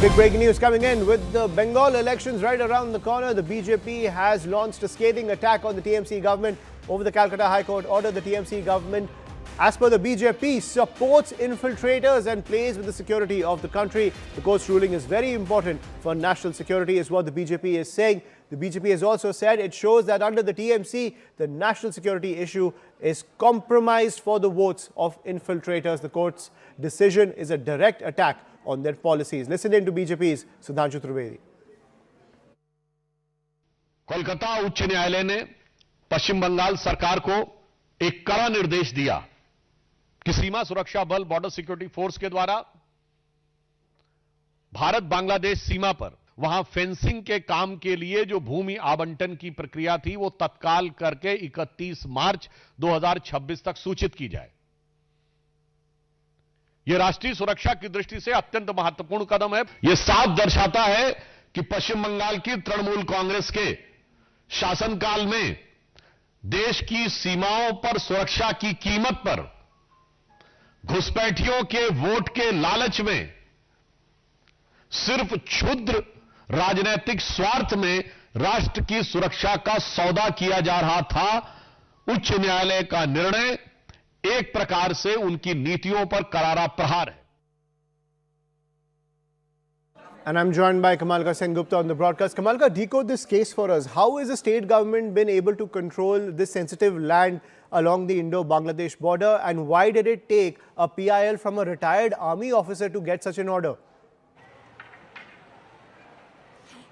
Big breaking news coming in with the Bengal elections right around the corner. The BJP has launched a scathing attack on the TMC government over the Calcutta High Court order. The TMC government, as per the BJP, supports infiltrators and plays with the security of the country. The court's ruling is very important for national security, is what the BJP is saying. The BJP has also said it shows that under the TMC, the national security issue is compromised for the votes of infiltrators. The court's decision is a direct attack on their policies. Listen in to BJP's Sudhanshu Trivedi. Kolkata उच्च न्यायालय ने पश्चिम बंगाल सरकार को एक कड़ा निर्देश दिया कि सीमा सुरक्षा बल बॉर्डर सिक्योरिटी फोर्स के द्वारा भारत बांग्लादेश सीमा पर वहां फेंसिंग के काम के लिए जो भूमि आवंटन की प्रक्रिया थी वो तत्काल करके 31 मार्च 2026 तक सूचित की जाए। यह राष्ट्रीय सुरक्षा की दृष्टि से अत्यंत महत्वपूर्ण कदम है। यह साफ दर्शाता है कि पश्चिम बंगाल की तृणमूल कांग्रेस के शासनकाल में देश की सीमाओं पर सुरक्षा की कीमत पर घुसपैठियों के वोट के लालच में सिर्फ क्षुद्र राजनीतिक स्वार्थ में राष्ट्र की सुरक्षा का सौदा किया जा रहा था। उच्च न्यायालय का निर्णय एक प्रकार से उनकी नीतियों पर करारा प्रहार है। And I'm joined by Kamalka Sengupta on the broadcast. Kamalka, decode this case for us. How has the state government been able to control this sensitive land along the Indo-Bangladesh border, and why did it take a PIL from a retired army officer to get such an order?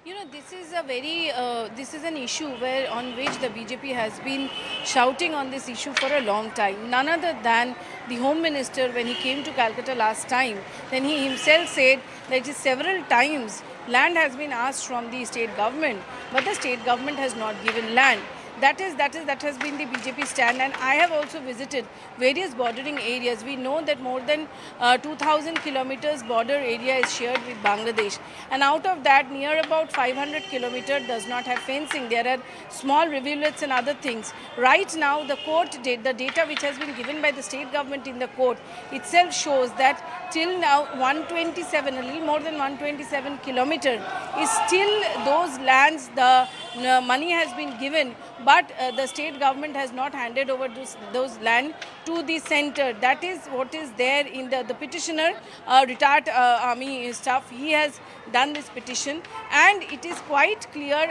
You know, this is an issue on which the BJP has been shouting on this issue for a long time. None other than the Home Minister, when he came to Calcutta last time, then he himself said that several times land has been asked from the state government, but the state government has not given land. That has been the BJP stand, and I have also visited various bordering areas. We know that more than 2,000 kilometers border area is shared with Bangladesh, and out of that, near about 500 kilometers does not have fencing. There are small rivulets and other things. Right now, the data which has been given by the state government in the court itself shows that till now 127, a little more than 127 kilometers is still those lands. The money has been given, but the state government has not handed over those land to the center. That is what is there in the petitioner, retired army staff. He has done this petition, and it is quite clear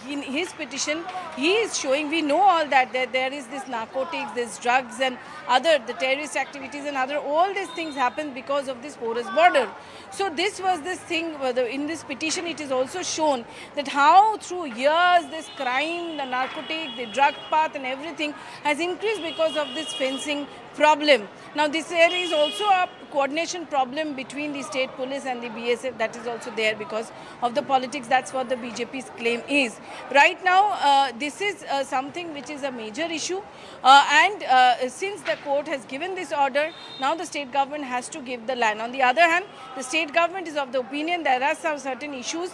in his petition he is showing, we know all that there is this narcotics, this drugs and the terrorist activities and all these things happen because of this porous border. So this was this thing, in this petition it is also shown that how through years this crime, the narcotic, the drug path and everything has increased because of this fencing problem. Now there is also a coordination problem between the state police and the BSF, that is also there because of the politics. That's what the BJP's claim is. Right now, this is something which is a major issue, and since the court has given this order, now the state government has to give the land. On the other hand, the state government is of the opinion there are some certain issues,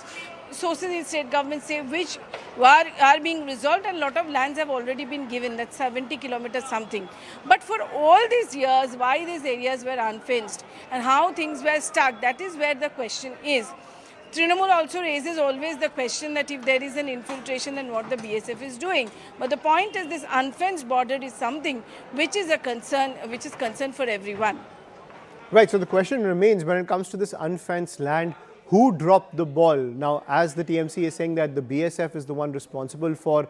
sources in state government say, which are being resolved, and a lot of lands have already been given, that's 70 kilometers something. But for all these years, why these areas were unfenced and how things were stuck, that is where the question is. Trinamool also raises always the question that if there is an infiltration, then what the BSF is doing. But the point is, this unfenced border is something which is a concern, which is concern for everyone. Right, so the question remains, when it comes to this unfenced land, who dropped the ball? Now, as the TMC is saying that the BSF is the one responsible for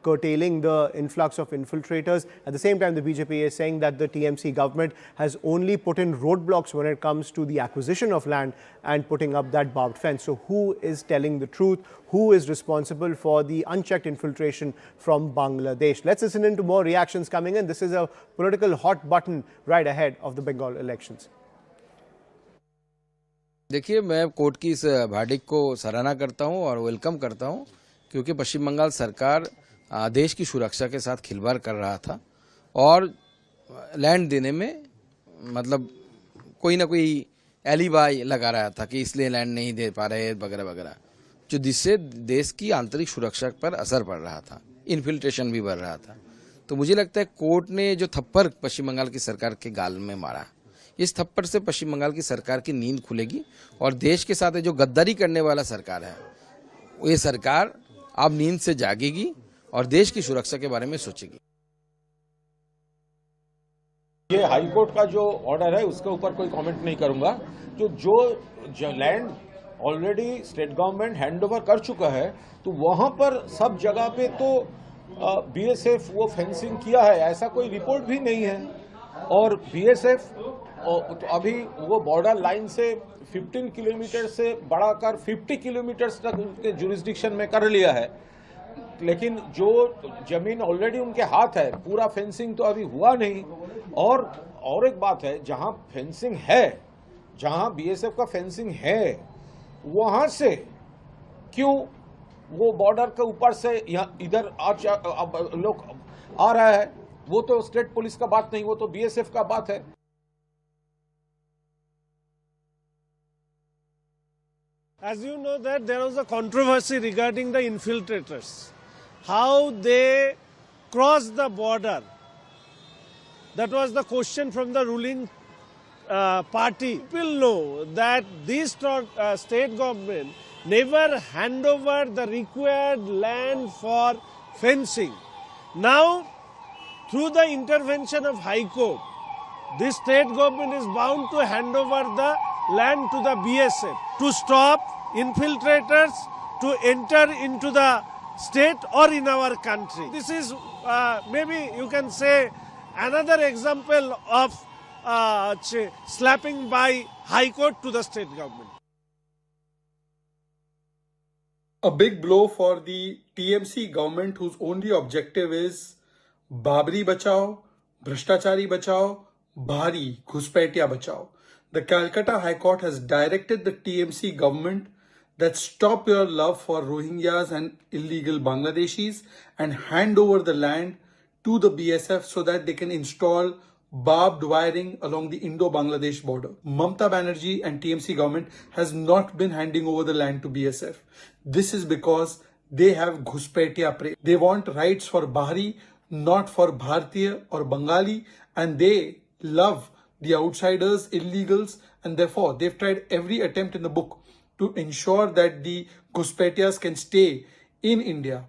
curtailing the influx of infiltrators, at the same time the BJP is saying that the TMC government has only put in roadblocks when it comes to the acquisition of land and putting up that barbed fence. So who is telling the truth? Who is responsible for the unchecked infiltration from Bangladesh? Let's listen in to more reactions coming in. This is a political hot button right ahead of the Bengal elections. देखिए, मैं court की इस verdict को सराहना करता हूं और welcome करता हूं, क्योंकि पश्चिम बंगाल सरकार देश की सुरक्षा के साथ खिलवाड़ कर रहा था और लैंड देने में मतलब कोई ना कोई एलिबाई लगा रहा था कि इसलिए लैंड नहीं दे पा रहे वगैरह वगैरह, जो जिससे देश की आंतरिक सुरक्षा पर असर पड़ रहा था, इन्फिल्ट्रेशन भी बढ़ रहा था। तो मुझे लगता है कोर्ट ने जो थप्पड़ पश्चिम बंगाल की सरकार के गाल में मारा, इस थप्पड़ से पश्चिम बंगाल की सरकार की नींद खुलेगी और देश के साथ जो गद्दारी करने वाला सरकार है, ये सरकार अब नींद से जागेगी और देश की सुरक्षा के बारे में सोचेगी। ये हाई कोर्ट का जो ऑर्डर है उसके ऊपर कोई कमेंट नहीं करूंगा। जो land already state government handover कर चुका है, तो वहां पर सब जगह पे तो बीएसएफ वो फेंसिंग किया है, ऐसा कोई रिपोर्ट भी नहीं है। और बीएसएफ तो अभी वो बॉर्डर लाइन से 15 किलोमीटर से बढ़ाकर 50 किलोमीटर तक उनके जुरिस्डिक्शन में कर लिया है, लेकिन जो जमीन ऑलरेडी उनके हाथ है, पूरा फेंसिंग तो अभी हुआ नहीं। और एक बात है, जहां फेंसिंग है, जहां बीएसएफ का फेंसिंग है, वहां से क्यों वो बॉर्डर के ऊपर से इधर लोग आ रहा है? वो तो स्टेट पुलिस का बात नहीं, वो तो बीएसएफ का बात है। As you know that there was a controversy regarding the infiltrators, how they crossed the border. That was the question from the ruling party. People know that this state government never hand over the required land for fencing. Now, through the intervention of High Court, this state government is bound to hand over the land to the BSF to stop infiltrators to enter into the state or in our country. This is maybe you can say another example of slapping by High Court to the state government. A big blow for the TMC government, whose only objective is Babri Bachao, Bhrashtachari Bachao, Bhari Ghuspaitiya Bachao. The Calcutta High Court has directed the TMC government that stop your love for Rohingyas and illegal Bangladeshis and hand over the land to the BSF so that they can install barbed wiring along the Indo-Bangladesh border. Mamata Banerjee and TMC government has not been handing over the land to BSF. This is because they have Ghuspaitiya prey. They want rights for Bahari, not for Bharatiya or Bengali, and they love the outsiders, illegals, and therefore they've tried every attempt in the book to ensure that the Ghuspaitiyas can stay in India.